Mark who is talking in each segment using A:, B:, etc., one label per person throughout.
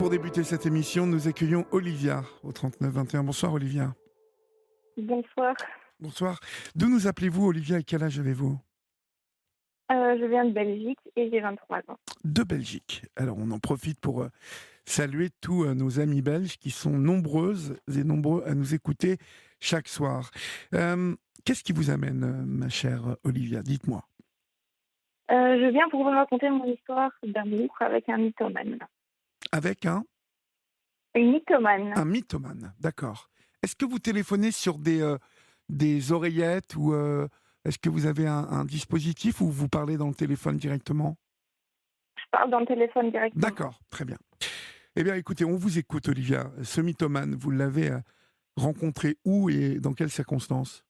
A: pour débuter cette émission, nous accueillons Olivia au 39 21. Bonsoir Olivia.
B: Bonsoir.
A: Bonsoir. D'où nous appelez-vous Olivia et quel âge avez-vous?
B: Je viens de Belgique et j'ai 23 ans.
A: De Belgique. Alors on en profite pour saluer tous nos amis belges qui sont nombreuses et nombreux à nous écouter chaque soir. Qu'est-ce qui vous amène, ma chère Olivia? Dites-moi.
B: Je viens pour vous raconter mon histoire d'amour avec un mythomane.
A: Avec
B: Une mythomane.
A: un mythomane, d'accord. Est-ce que vous téléphonez sur des oreillettes ou est-ce que vous avez un dispositif ou vous parlez dans le téléphone directement?
B: Je parle dans le téléphone directement.
A: D'accord, très bien. Eh bien, écoutez, on vous écoute, Olivia. Ce mythomane, vous l'avez rencontré où et dans quelles circonstances?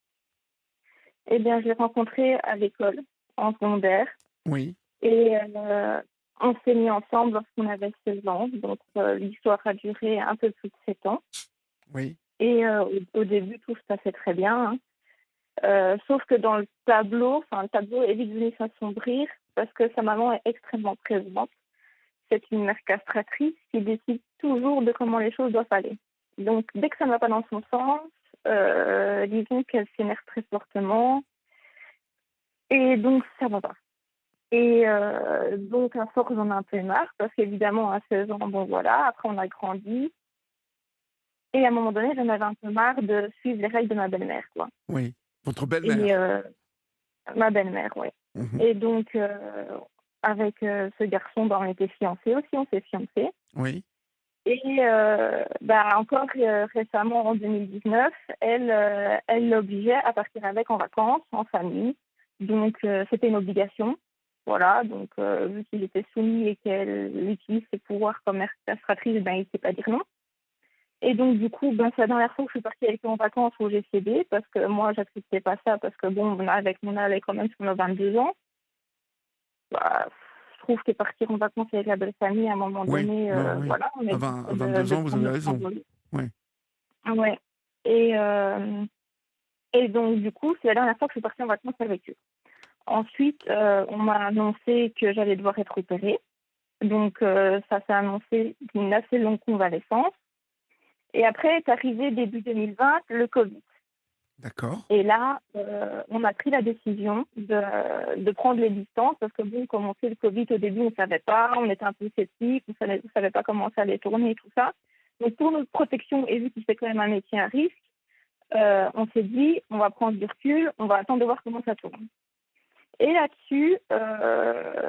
B: Eh bien, je l'ai rencontré à l'école, en secondaire,
A: Oui,
B: et on s'est mis ensemble lorsqu'on avait 16 ans. Donc, l'histoire a duré un peu plus de 7 ans.
A: oui,
B: Et au début, tout se passait très bien, hein. Sauf que dans le tableau est vite venu s'assombrir parce que sa maman est extrêmement présente. C'est une mère castratrice qui décide toujours de comment les choses doivent aller. Donc, dès que ça ne va pas dans son sens, disons qu'elle s'énerve très fortement et donc ça va pas. Et donc, à force, j'en ai un peu marre parce qu'évidemment, à 16 ans, bon voilà, après on a grandi. Et à un moment donné, j'en avais un peu marre de suivre les règles de ma belle-mère, quoi.
A: oui. Votre
B: Et
A: belle-mère.
B: ma belle-mère, oui.
A: Mhm.
B: Et donc, avec ce garçon, on était fiancés aussi, on s'est fiancés.
A: Oui,
B: Et encore récemment, en 2019, elle l'obligeait à partir avec en vacances, en famille. Donc, c'était une obligation. Voilà, donc vu qu'il était soumis et qu'elle utilise ses pouvoirs comme mère castratrice, ben, il ne sait pas dire non. Et donc, du coup, ben, c'est la dernière fois que je suis partie avec lui en vacances où j'ai cédé, parce que moi, j'acceptais pas ça, parce que bon, avec mon âge, quand même sur nos 22 ans, bah, je trouve que partir en vacances avec la belle famille, à un moment
A: oui,
B: donné,
A: oui, oui.
B: voilà, on est obligé
A: À 22
B: de
A: ans, vous
B: prendre
A: avez
B: notre
A: raison.
B: envol.
A: Oui,
B: Ouais. Et, et donc, du coup, c'est la dernière fois que je suis partie en vacances avec eux. Ensuite, on m'a annoncé que j'allais devoir être opérée. Donc, ça s'est annoncé d'une assez longue convalescence. Et après est arrivé début 2020 le Covid.
A: d'accord.
B: Et là, on a pris la décision de prendre les distances parce que bon, comme on sait, le Covid, au début, on ne savait pas, on était un peu sceptiques, on ne savait pas comment ça allait tourner et tout ça. Donc, pour notre protection, et vu que c'est quand même un métier à risque, on s'est dit, on va prendre du recul, on va attendre de voir comment ça tourne. Et là-dessus,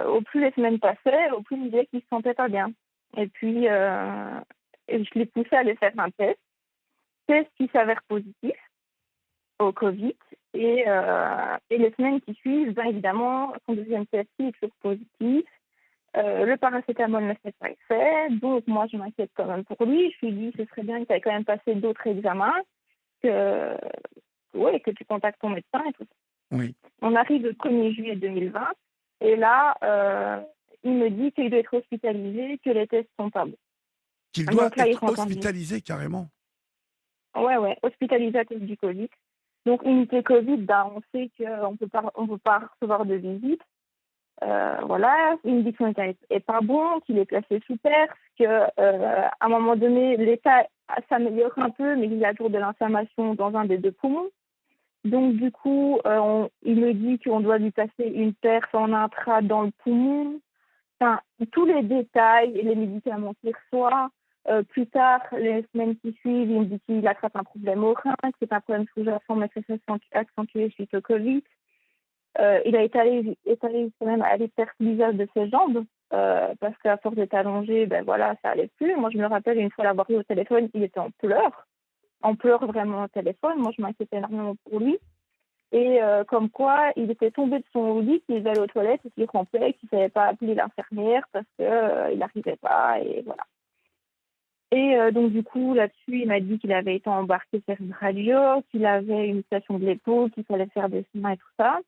B: au plus les semaines passaient, au plus il me disait qu'il ne se sentait pas bien. Et puis, je l'ai poussé à aller faire un test qui s'avère positif au Covid. Et les semaines qui suivent, bien évidemment, son deuxième test est toujours positif. Le paracétamol ne fait pas effet. Donc, moi, je m'inquiète quand même pour lui. Je lui dis ce serait bien que tu aies quand même passé d'autres examens, que, ouais, que tu contactes ton médecin et tout ça.
A: Oui.
B: On arrive le 1er juillet 2020. Et là, il me dit qu'il doit être hospitalisé, que les tests sont pas bons.
A: Qu'il doit
B: Donc là, il
A: être
B: rentre en vie.
A: hospitalisé carrément.
B: Ouais, hospitalisé à cause du Covid. Donc, unité Covid, ben, on sait qu'on on peut pas recevoir de visite. Voilà, une dit que son état est pas bon, qu'il est placé sous perf, à un moment donné, l'état s'améliore un peu, mais il y a toujours de l'inflammation dans un des deux poumons. Donc, du coup, il me dit qu'on doit lui passer une perf en intra dans le poumon. Enfin, tous les détails et les médicaments qu'il reçoit. Plus tard, les semaines qui suivent, il me dit qu'il attrape un problème au rein, que c'est un problème sous-jacent, mais que ça s'est accentué suite au Covid. Il a étalé quand même à l'hyperplisage de ses jambes, parce qu'à force d'être allongé, ben voilà, ça allait plus. Moi, je me rappelle une fois l'avoir eu au téléphone, il était en pleurs vraiment au téléphone. Moi, je m'inquiétais énormément pour lui. Et comme quoi, il était tombé de son lit, qu'il allait aux toilettes et qu'il rampait, qu'il ne savait pas appeler l'infirmière parce qu'il n'arrivait pas, et voilà. Et donc, du coup, là-dessus, il m'a dit qu'il avait été embarqué faire une radio, qu'il avait une station de l'épaule, qu'il fallait faire des soins et tout ça.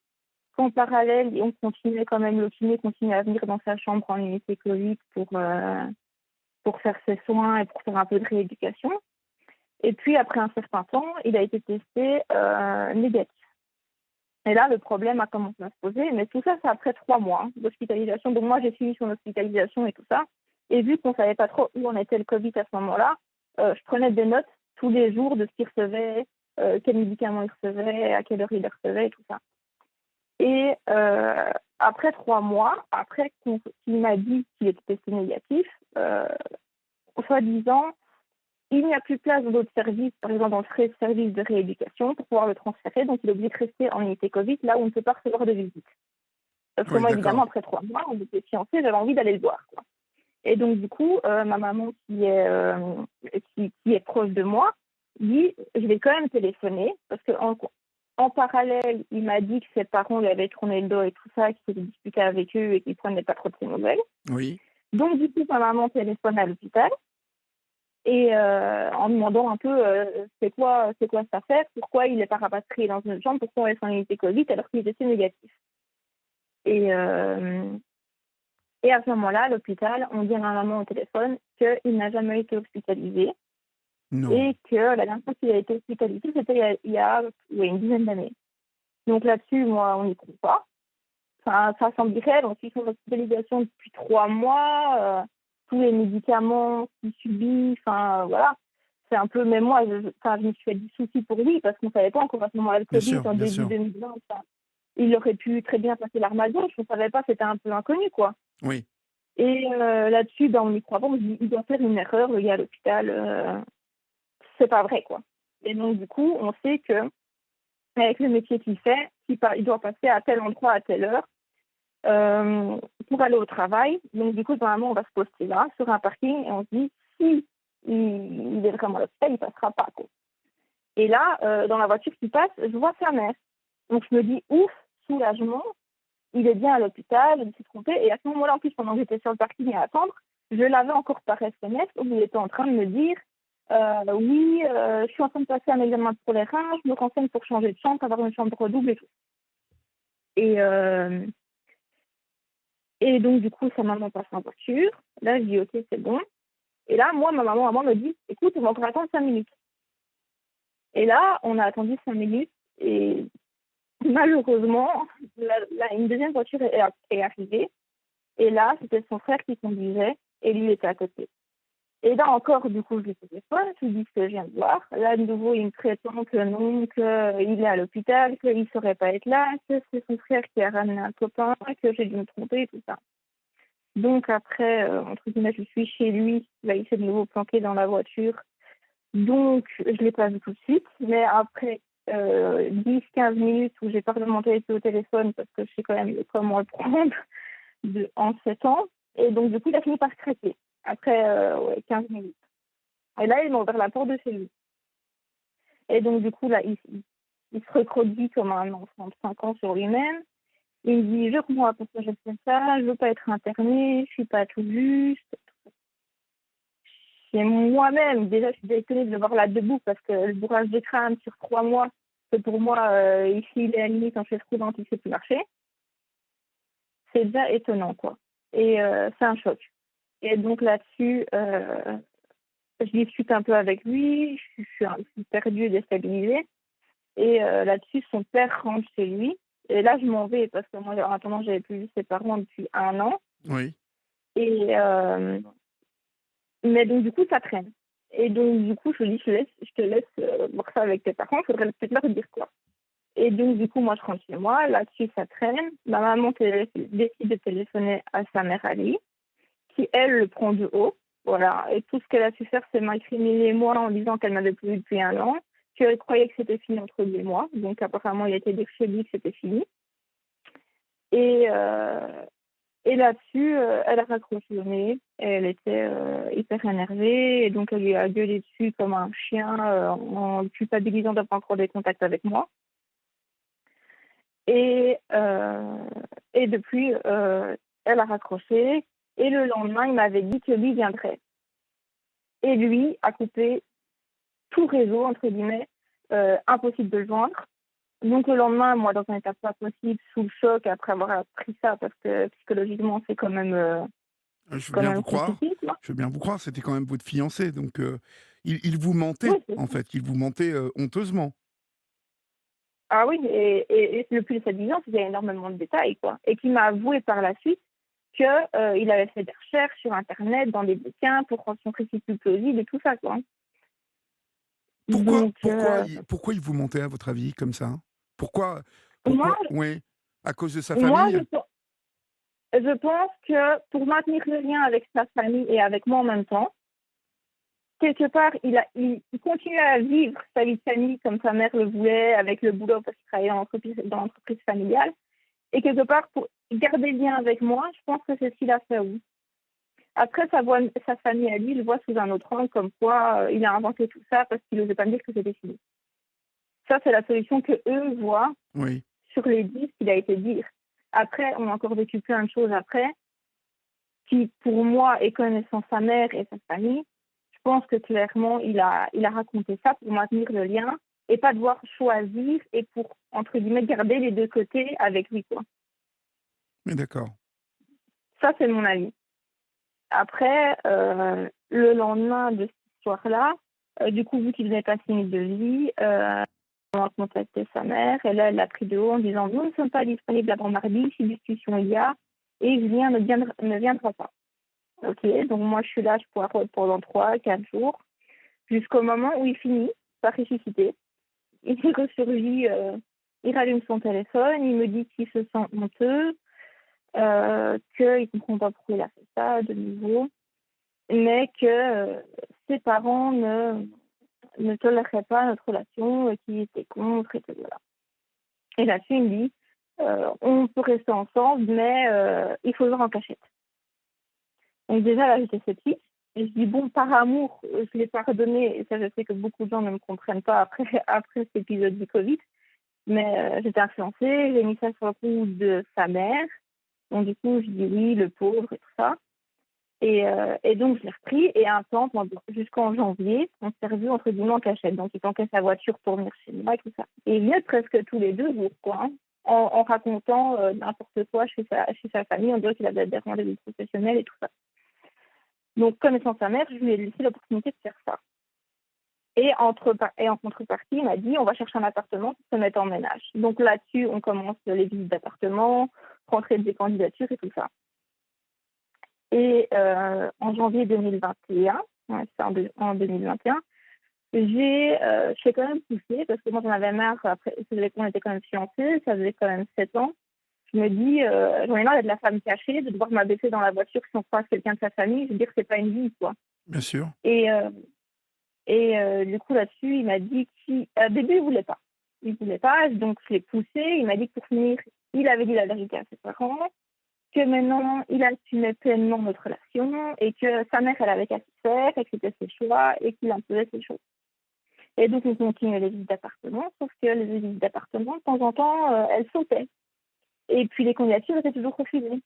B: Qu'en parallèle, on continuait quand même, le kiné continuait à venir dans sa chambre en unité Covid pour faire ses soins et pour faire un peu de rééducation. Et puis, après un certain temps, il a été testé négatif. Et là, le problème a commencé à se poser. Mais tout ça, c'est après 3 mois d'hospitalisation. Donc, moi, j'ai suivi son hospitalisation et tout ça. Et vu qu'on ne savait pas trop où en était le Covid à ce moment-là, je prenais des notes tous les jours de ce qu'il recevait, quels médicaments il recevait, à quelle heure il les recevait et tout ça. Et après 3 mois, après qu'il m'a dit qu'il était testé négatif, soi-disant, il n'y a plus place dans d'autres services, par exemple dans le service de rééducation, pour pouvoir le transférer. Donc, il est obligé de rester en unité Covid, là où on ne peut pas recevoir de visite. Parce que
A: Oui,
B: moi,
A: d'accord.
B: évidemment, après 3 mois, on était fiancés, j'avais envie d'aller le voir, quoi. Et donc, du coup, ma maman, qui est proche de moi, dit, je vais quand même téléphoner, parce qu'en parallèle, il m'a dit que ses parents lui avaient tourné le dos et tout ça, qu'il s'était disputé avec eux et qu'il ne prenait pas trop de ses nouvelles.
A: Oui.
B: Donc, du coup, ma maman téléphone à l'hôpital et en demandant un peu c'est quoi cette affaire, pourquoi il n'est pas rapatrié dans une chambre, pourquoi on reste en unité Covid alors qu'il était négatif. Et, et à ce moment-là, à l'hôpital, on dit à ma maman au téléphone qu'il n'a jamais été hospitalisé
A: Non.
B: et que la dernière fois qu'il a été hospitalisé, c'était il y a une dizaine d'années. Donc là-dessus, moi, on n'y croit pas. Enfin, ça semble réel. On suit son hospitalisation depuis 3 mois. Tous les médicaments qu'il subit, enfin, voilà. C'est un peu, même moi, je me suis fait du souci pour lui parce qu'on ne savait pas encore à ce moment-là le
A: Bien
B: Covid
A: sûr,
B: en
A: bien
B: début
A: sûr.
B: 2020. Enfin, il aurait pu très bien passer l'arme à gauche. On ne savait pas, c'était un peu inconnu, quoi.
A: Oui.
B: Et là-dessus, on n'y croit pas. On se dit, il doit faire une erreur, le gars à l'hôpital. C'est pas vrai, quoi. Et donc, du coup, on sait que avec le métier qu'il fait, il doit passer à tel endroit à telle heure pour aller au travail. Donc, du coup, normalement, on va se poster là, sur un parking, et on se dit, si il est vraiment à l'hôpital, il passera pas, quoi. Et là, dans la voiture qui passe, je vois sa mère. Donc, je me dis, ouf, soulagement, il est bien à l'hôpital, il s'est trompé. Et à ce moment-là, en plus, pendant que j'étais sur le parking à attendre, je l'avais encore par SMS où il était en train de me dire oui, je suis en train de passer un examen pour les reins, je me renseigne pour changer de chambre, avoir une chambre double et tout. Et, et donc, du coup, sa maman passe en voiture. Là, je dis ok, c'est bon. Et là, moi, ma maman me dit écoute, on va encore attendre 5 minutes. Et là, on a attendu 5 minutes et malheureusement, une deuxième voiture est arrivée. Et là, c'était son frère qui conduisait et lui était à côté. Et là encore, du coup, je lui téléphone, je lui dis ce que je viens de voir. Là, de nouveau, il me prétend que non, qu'il est à l'hôpital, qu'il ne saurait pas être là, que c'est son frère qui a ramené un copain, que j'ai dû me tromper, tout ça. Donc après, entre guillemets, je suis chez lui. Là, il s'est de nouveau planqué dans la voiture. Donc, je ne l'ai pas vu tout de suite. Mais après 10-15 minutes où j'ai pas vraiment été au téléphone parce que je sais quand même comment le prendre en 7 ans. Et donc, du coup, il a fini par craquer après 15 minutes. Et là, il m'a ouvert la porte de chez lui. Et donc, du coup, là, il se recroqueville comme un enfant de 5 ans sur lui-même. Il me dit, je comprends pas pourquoi j'ai fait ça, je veux pas être interné, je suis pas tout juste. Et moi-même, déjà, je suis déjà étonnée de le voir là debout parce que le bourrage de crâne sur 3 mois, c'est pour moi, ici, il est à la limite en chaise roulante, il ne sait plus marcher. C'est déjà étonnant, quoi. Et c'est un choc. Et donc là-dessus, je discute un peu avec lui, je suis un peu perdue, déstabilisée. Et là-dessus, son père rentre chez lui. Et là, je m'en vais parce que moi, en attendant, j'avais plus vu ses parents depuis 1 an.
A: Oui.
B: Et mais donc, du coup, ça traîne. Et donc, du coup, je lui dis, je te laisse voir ça avec tes parents, il faudrait peut-être leur dire quoi. Et donc, du coup, moi, je rentre chez moi. Là-dessus, ça traîne. Ma maman décide de téléphoner à sa mère Ali, qui, elle, le prend de haut. Voilà. Et tout ce qu'elle a su faire, c'est m'incriminer moi en disant qu'elle m'avait plus vu depuis 1 an, qu'elle croyait que c'était fini entre lui et moi. Donc, apparemment, il a été dit chez lui que c'était fini. Et, et là-dessus, elle a raccroché le nez. Elle était hyper énervée. Et donc, elle lui a gueulé dessus comme un chien en culpabilisant d'avoir encore des contacts avec moi. Et, et depuis, elle a raccroché. Et le lendemain, il m'avait dit que lui viendrait. Et lui a coupé tout réseau, entre guillemets, impossible de le joindre. Donc le lendemain, moi, dans un état pas possible, sous le choc, après avoir appris ça, parce que psychologiquement, c'est
A: Je veux
B: quand
A: bien vous
B: même
A: croire.
B: compliqué, quoi.
A: Je veux bien vous croire. C'était quand même votre fiancé. Donc, il vous
B: Oui,
A: mentait,
B: c'est
A: en
B: ça.
A: fait. Il vous mentait honteusement.
B: Ah oui, et le plus séduisant, c'est qu'il y a énormément de détails, quoi. Et qui m'a avoué par la suite qu'il avait fait des recherches sur Internet, dans des bouquins, pour rencontrer ses pleusives et tout ça, quoi. Donc,
A: Pourquoi il vous mentait, à votre avis, comme ça? Pourquoi
B: moi,
A: Oui, à cause de sa
B: moi
A: famille?
B: je pense que pour maintenir le lien avec sa famille et avec moi en même temps, quelque part, il continuait à vivre sa vie de famille comme sa mère le voulait, avec le boulot parce qu'il travaillait dans l'entreprise familiale. Et quelque part, pour garder le lien avec moi, je pense que c'est ce qu'il a fait, oui. Après, sa famille à lui, il le voit sous un autre angle, comme quoi il a inventé tout ça parce qu'il n'osait pas me dire que c'était fini. Ça, c'est la solution que eux voient
A: Oui.
B: sur les dits qu'il a été dire. Après, on a encore vécu plein de choses après, qui, pour moi, et connaissant sa mère et sa famille, je pense que clairement, il a raconté ça pour maintenir le lien et pas devoir choisir et pour, entre guillemets, garder les deux côtés avec lui, quoi.
A: Mais d'accord.
B: Ça, c'est mon avis. Après, le lendemain de cette histoire-là, du coup, vu qu'il venait passer une devis, on a contacté sa mère et là, elle l'a pris de haut en disant « Nous ne sommes pas disponibles avant mardi, si discussion il y a, et Julien ne viendra pas. » Ok, donc moi, je suis là, je pourrais pendant 3-4 jours, jusqu'au moment où il finit par ressusciter. Il ressurgit, il rallume son téléphone, il me dit qu'il se sent honteux, qu'il ne comprend pas pourquoi il a fait ça de nouveau, mais que ses parents ne toléreraient pas notre relation, qu'ils étaient contre, et que voilà. Et là-dessus, il me dit, on peut rester ensemble, mais il faut le voir en cachette. Donc déjà, là, j'étais sceptique. Et je dis, bon, par amour, je l'ai pardonné, et ça, je sais que beaucoup de gens ne me comprennent pas après cet épisode du Covid, mais j'étais influencée, j'ai mis ça sur le coup de sa mère. Donc du coup, je dis oui, le pauvre et tout ça. Et donc, je l'ai repris. Et un temps, jusqu'en janvier, on s'est revus entre guillemets en cachette. Donc, il tanquait sa voiture pour venir chez moi et tout ça. Et il venait presque tous les 2 jours, quoi, hein, en racontant n'importe quoi chez sa famille. On dirait qu'il avait des rendez-vous professionnels et tout ça. Donc, connaissant sa mère, je lui ai laissé l'opportunité de faire ça. Et en contrepartie, il m'a dit, on va chercher un appartement pour se mettre en ménage. Donc là-dessus, on commence les visites d'appartements, rentrer des candidatures et tout ça. Et en janvier 2021, c'est en 2021, je suis quand même poussée, parce que moi j'en avais marre, après, on était quand même fiancés, ça faisait quand même 7 ans. Je me dis, j'en ai marre d'être la femme cachée, de devoir m'abaisser dans la voiture si on croise quelqu'un de sa famille. Je veux dire, c'est pas une vie, quoi.
A: Bien sûr.
B: Et du coup, là-dessus, il m'a dit qu'au début, il voulait pas. Il voulait pas, donc je l'ai poussé. Il m'a dit que pour finir, il avait dit la vérité à ses parents, que maintenant, il assumait pleinement notre relation et que sa mère, elle avait qu'à s'y faire et que c'était ses choix et qu'il imposait ses choses. Et donc, on continuait les visites d'appartement, sauf que les visites d'appartement, de temps en temps, elles sautaient. Et puis, les candidatures étaient toujours refusées.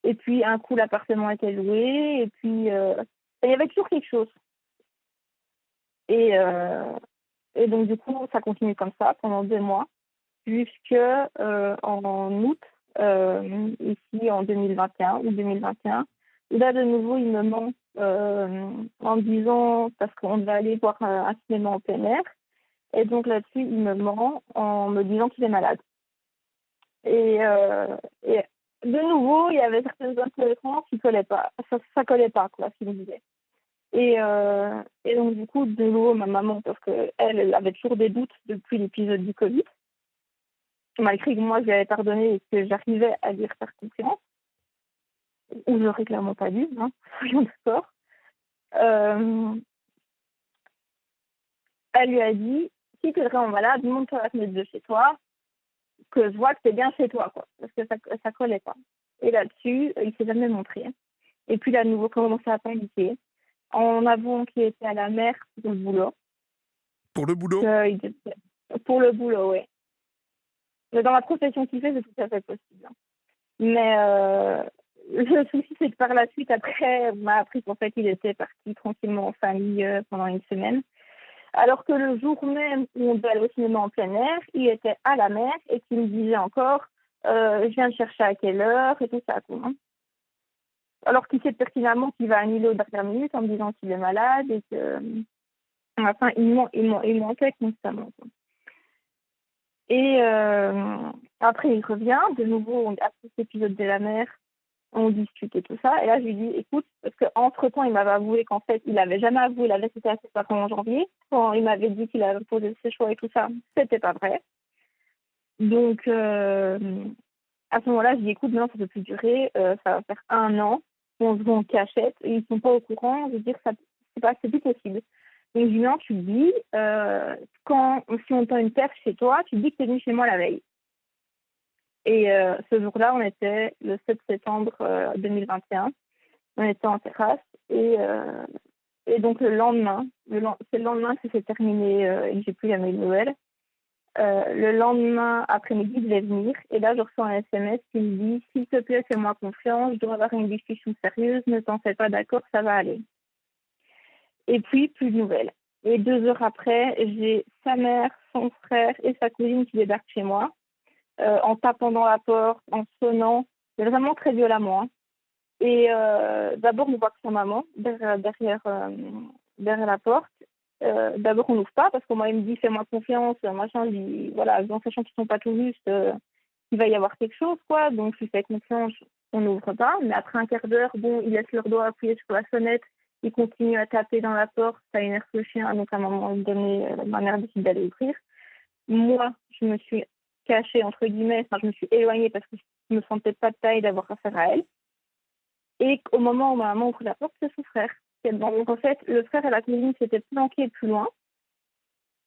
B: Et puis, un coup, l'appartement était loué et puis, il y avait toujours quelque chose. Et donc, du coup, ça continue comme ça pendant 2 mois, en août, ici en 2021 ou 2021. Là, de nouveau, il me ment en me disant, parce qu'on devait aller voir un cinéma en plein air, et donc là-dessus, il me ment en me disant qu'il est malade. Et de nouveau, il y avait certaines incohérences qui ne collaient pas. Ça collait pas, quoi, ce qu'il me disait. Et donc, du coup, de nouveau, ma maman, parce qu'elle avait toujours des doutes depuis l'épisode du Covid, malgré que moi, je lui avais pardonné et que j'arrivais à lui faire confiance, ou je n'aurais clairement pas dû, hein, soyons d'accord. Elle lui a dit, si tu es vraiment malade, monte-toi à la fenêtre de chez toi, que je vois que c'est bien chez toi, quoi, parce que ça collait pas. Et là-dessus, il s'est jamais montré. Et puis, là, à nouveau, commencé à paniquer, en avouant qu'il était à la mer pour le boulot.
A: Pour le boulot?
B: Pour le boulot, oui. Mais dans la profession qu'il fait, c'est tout à fait possible. Mais le souci, c'est que par la suite, après, on m'a appris qu'en fait, il était parti tranquillement en famille pendant une semaine. Alors que le jour même où on devait aller au cinéma en plein air, il était à la mer et qu'il me disait encore je viens de chercher à quelle heure et tout ça. Quoi. Alors qu'il sait pertinemment qu'il va annuler aux dernières minutes en me disant qu'il est malade et que. Enfin, il mentait constamment. Quoi. Et après, il revient de nouveau après cet épisode de la mer. on discute et tout ça. Et là, je lui dis, écoute, parce qu'entre-temps, il m'avait avoué qu'en fait, il n'avait jamais avoué la laissé à ses parents en janvier. Quand il m'avait dit qu'il avait posé ses choix et tout ça, c'était pas vrai. Donc, à ce moment-là, je dis, écoute, maintenant, ça ne peut plus durer. Ça va faire 1 an. On se voit en cachette. Et ils sont pas au courant. Je veux dire, ça, c'est plus possible. Donc, je dis, non, tu dis, si on tend une perche chez toi, tu dis que tu es venu chez moi la veille. Et ce jour-là, on était le 7 septembre 2021. On était en terrasse. Et donc, le lendemain, c'est le lendemain que c'est terminé et que j'ai plus jamais eu de nouvelles. Le lendemain après-midi, je vais venir. Et là, je reçois un SMS qui me dit « S'il te plaît, fais-moi confiance. Je dois avoir une discussion sérieuse. Ne t'en fais pas, d'accord, ça va aller. » Et puis, plus de nouvelles. Et 2 heures après, j'ai sa mère, son frère et sa cousine qui débarquent chez moi. En tapant dans la porte, en sonnant, mais vraiment très violemment. Et d'abord, on voit que sa maman derrière la porte. D'abord, on n'ouvre pas parce que moi, il me dit fais-moi confiance, machin. Je dis voilà, en sachant qu'ils sont pas tout justes, il va y avoir quelque chose, quoi. Donc, je lui fais confiance, on n'ouvre pas. Mais après un quart d'heure, bon, ils laissent leur doigt appuyé sur la sonnette, ils continuent à taper dans la porte, ça énerve le chien, donc à un moment donné, ma mère décide d'aller ouvrir. Moi, je me suis cachée, entre guillemets, enfin, je me suis éloignée parce que je me sentais pas de taille d'avoir affaire à elle. Et au moment où ma maman ouvre la porte, c'est son frère. Donc, en fait, le frère et la cousine s'étaient planqués plus loin.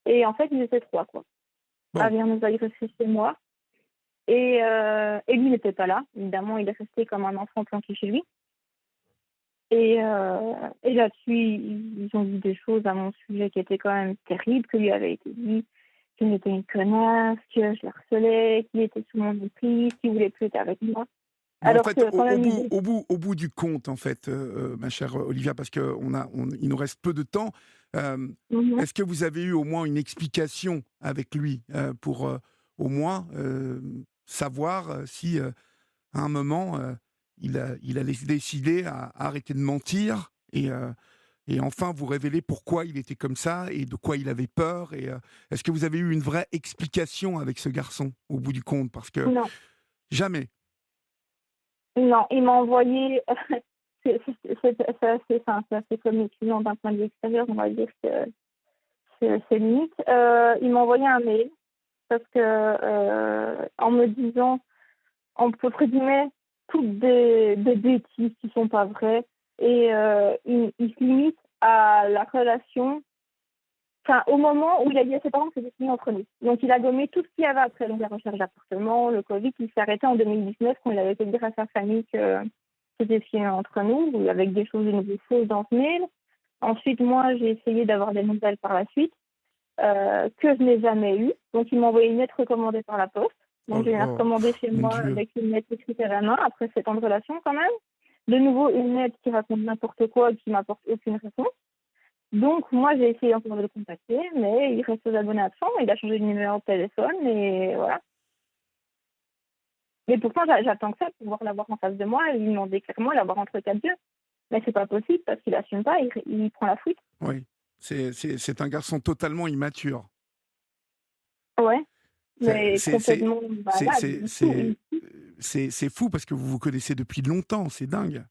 B: Et en fait, ils étaient 3, quoi. À
A: Bon,
B: venir nous agresser chez moi. Et lui n'était pas là. Évidemment, il est resté comme un enfant planqué chez lui. Et là-dessus, ils ont dit des choses à mon sujet qui étaient quand même terribles, que lui avait été dit qu'il était une connasse, que je le harcelais, qu'il était sous mon emprise, qu'il voulait plus être avec moi.
A: mais en
B: Alors
A: fait,
B: que quand même,
A: au bout du compte, en fait, ma chère Olivia, parce il nous reste peu de temps, euh,
B: Mhm.
A: est-ce que vous avez eu au moins une explication avec lui pour au moins savoir si à un moment il allait se décider à arrêter de mentir et enfin vous révéler pourquoi il était comme ça et de quoi il avait peur et est-ce que vous avez eu une vraie explication avec ce garçon au bout du compte? Parce que
B: Non,
A: jamais.
B: non, il m'a envoyé. C'est assez comique, non, d'un point de vue extérieur, on va dire que c'est limite. Il m'a envoyé un mail parce que en me disant, entre guillemets, toutes des bêtises qui sont pas vraies, et il se limite à la relation. Enfin, au moment où il a dit à ses parents que c'était fini entre nous. Donc, il a gommé tout ce qu'il y avait après, donc la recherche d'appartement, le Covid, il s'est arrêté en 2019 quand il avait fait dire à sa famille que c'était fini entre nous, avec des choses de nouveau fausses dans ce mail. Ensuite, moi, j'ai essayé d'avoir des nouvelles par la suite, que je n'ai jamais eues. Donc, il m'a envoyé une lettre recommandée par la poste.
A: Oh,
B: Donc, j'ai
A: oh,
B: recommandé chez
A: mon
B: moi
A: Dieu.
B: avec une lettre écrite à la main, après 7 ans de relation quand même. De nouveau, une lettre qui raconte n'importe quoi et qui m'apporte aucune réponse. Donc, moi, j'ai essayé encore de le contacter, mais il reste aux abonnés absents. Il a changé de numéro de téléphone et voilà. Mais pourtant, j'attends que ça pour pouvoir l'avoir en face de moi et lui demander clairement l'avoir entre 4 yeux. Mais c'est pas possible parce qu'il assume pas, il prend la fuite.
A: Oui, c'est un garçon totalement immature.
B: Ouais, mais
A: C'est
B: complètement malade.
A: c'est fou parce que vous vous connaissez depuis longtemps, c'est dingue.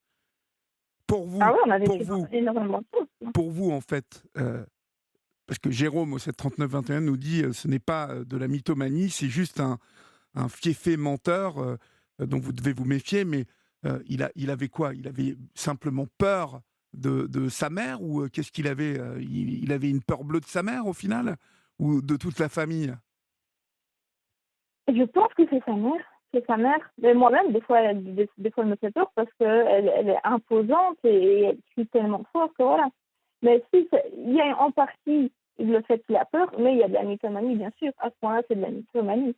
A: Pour
B: Ah
A: vous,
B: ouais, on a
A: pour
B: vécu
A: vous,
B: énormément de choses.
A: pour vous en fait, parce que Jérôme au 739-21 nous dit ce n'est pas de la mythomanie, c'est juste un fiefé menteur dont vous devez vous méfier, mais il avait quoi? Il avait simplement peur de sa mère ou qu'est-ce qu'il avait il avait une peur bleue de sa mère au final? Ou de toute la famille?
B: Je pense que c'est sa mère. C'est sa mère. Mais moi-même, des fois, des fois, elle me fait peur parce qu'elle est imposante et elle crie tellement fort que voilà. Mais si, il y a en partie le fait qu'il a peur, mais il y a de la mythomanie, bien sûr. À ce point-là, c'est de la mythomanie.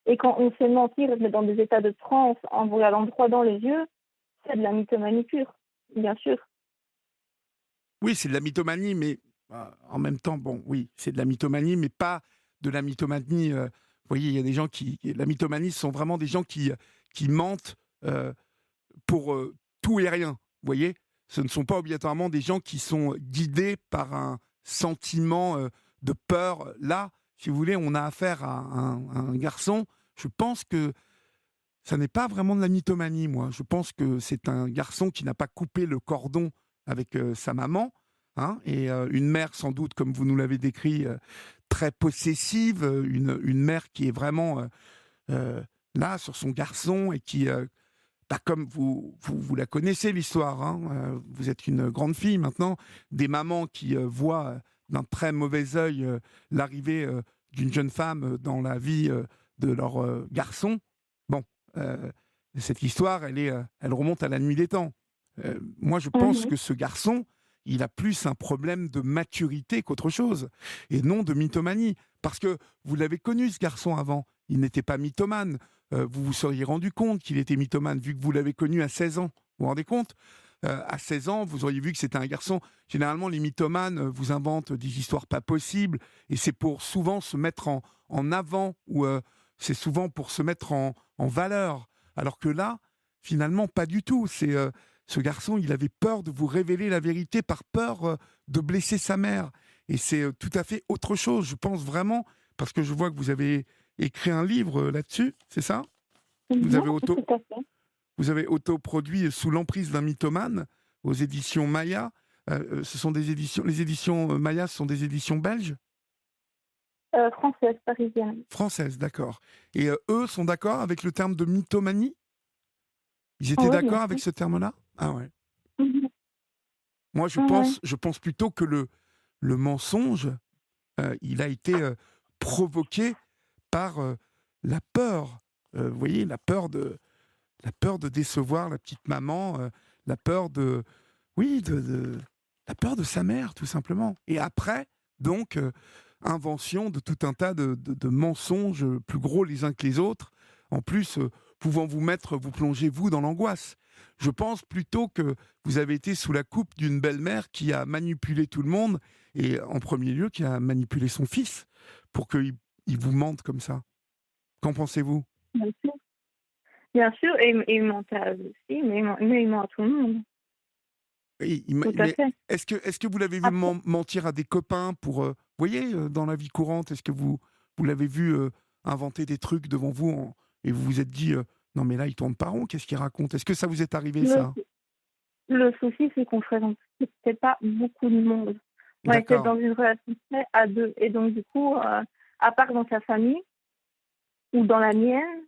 B: Et quand on sait mentir, mais dans des états de transe, en vous regardant droit dans les yeux, c'est de la mythomanie pure, bien sûr.
A: Oui, c'est de la mythomanie, mais en même temps, bon, oui, c'est de la mythomanie, mais pas de la mythomanie. Vous voyez, il y a des gens qui. La mythomanie, ce sont vraiment des gens qui mentent pour tout et rien. Vous voyez, ce ne sont pas obligatoirement des gens qui sont guidés par un sentiment de peur. Là, si vous voulez, on a affaire à un garçon. Je pense que ça n'est pas vraiment de la mythomanie, moi. Je pense que c'est un garçon qui n'a pas coupé le cordon avec sa maman, hein, et une mère sans doute, comme vous nous l'avez décrit, très possessive, une mère qui est vraiment là sur son garçon et qui, bah, comme vous la connaissez l'histoire, hein, vous êtes une grande fille maintenant, des mamans qui voient d'un très mauvais œil l'arrivée d'une jeune femme dans la vie de leur garçon. Bon, euh, cette histoire, elle remonte à la nuit des temps. Moi, je pense
B: Mhm.
A: que ce garçon, il a plus un problème de maturité qu'autre chose, et non de mythomanie. Parce que vous l'avez connu, ce garçon, avant. Il n'était pas mythomane. Vous vous seriez rendu compte qu'il était mythomane, vu que vous l'avez connu à 16 ans. Vous vous rendez compte? À 16 ans, vous auriez vu que c'était un garçon. Généralement, les mythomanes vous inventent des histoires pas possibles, et c'est pour souvent se mettre en avant, ou c'est souvent pour se mettre en valeur. Alors que là, finalement, pas du tout. Ce garçon, il avait peur de vous révéler la vérité par peur de blesser sa mère. Et c'est tout à fait autre chose. Je pense vraiment, parce que je vois que vous avez écrit un livre là-dessus, c'est ça? Vous
B: Mhm.
A: avez
B: Tout à fait.
A: vous avez autoproduit Sous l'emprise d'un mythomane aux éditions Maya. Ce sont des éditions, les éditions Maya sont des éditions belges?
B: Française, parisienne.
A: Françaises, d'accord. Et eux sont d'accord avec le terme de mythomanie? Ils étaient
B: Oui, bien
A: d'accord avec
B: sûr.
A: ce terme-là? Ah ouais.
B: Mhm.
A: Moi,
B: Ouais.
A: je pense plutôt que le mensonge, il a été provoqué par la peur. Vous voyez, la peur de décevoir la petite maman, la peur de, oui, la peur de sa mère, tout simplement. Et après, donc, invention de tout un tas de mensonges plus gros les uns que les autres, en plus, pouvant vous plonger, vous, dans l'angoisse. Je pense plutôt que vous avez été sous la coupe d'une belle-mère qui a manipulé tout le monde, et en premier lieu, qui a manipulé son fils, pour qu'il vous mente comme ça. Qu'en pensez-vous?
B: Bien sûr. Bien sûr, et il mentait à eux aussi, mais il ment à tout le monde.
A: Oui,
B: Tout à
A: mais
B: fait.
A: est-ce que vous l'avez vu
B: Après,
A: mentir à des copains pour, vous voyez, dans la vie courante, est-ce que vous l'avez vu inventer des trucs devant vous et vous vous êtes dit non mais là il tourne pas rond, qu'est-ce qu'il raconte? Est-ce que ça vous est arrivé
B: le,
A: ça?
B: le souci, c'est qu'on fréquentait pas beaucoup de monde. On était
A: D'accord,
B: dans une relation très à deux. Et donc, du coup, à part dans sa famille ou dans la mienne,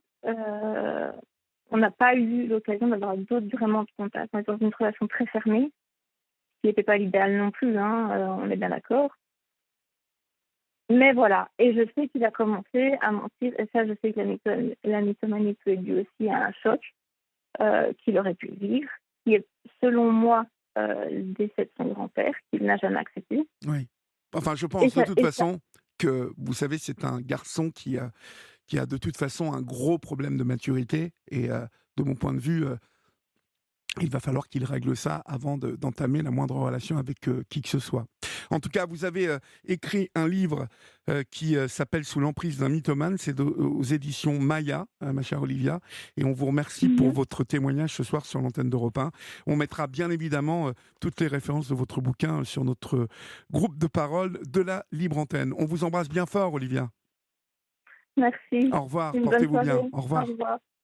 B: on n'a pas eu l'occasion d'avoir d'autres vraiment de contacts. On est dans une relation très fermée, ce qui n'était pas l'idéal non plus, hein, on est bien d'accord. Mais voilà, et je sais qu'il a commencé à mentir, et ça, je sais que la mythomanie peut être due aussi à un choc qu'il aurait pu vivre, qui est, selon moi, le décès de son grand-père, qu'il n'a jamais accepté.
A: oui. Enfin, je
B: Et
A: pense de
B: ça,
A: toute
B: et ça,
A: façon que, vous savez, c'est un garçon qui a de toute façon un gros problème de maturité et de mon point de vue, il va falloir qu'il règle ça avant d'entamer la moindre relation avec qui que ce soit. En tout cas, vous avez écrit un livre qui s'appelle Sous l'emprise d'un mythomane. C'est aux éditions Maya, ma chère Olivia. Et on vous remercie pour
B: Mhm.
A: votre témoignage ce soir sur l'antenne d'Europe 1. On mettra bien évidemment toutes les références de votre bouquin sur notre groupe de parole de la Libre Antenne. On vous embrasse bien fort, Olivia.
B: Merci.
A: Au revoir,
B: Une bonne
A: portez-vous bien.
B: soirée.
A: Au
B: Au
A: revoir.
B: revoir.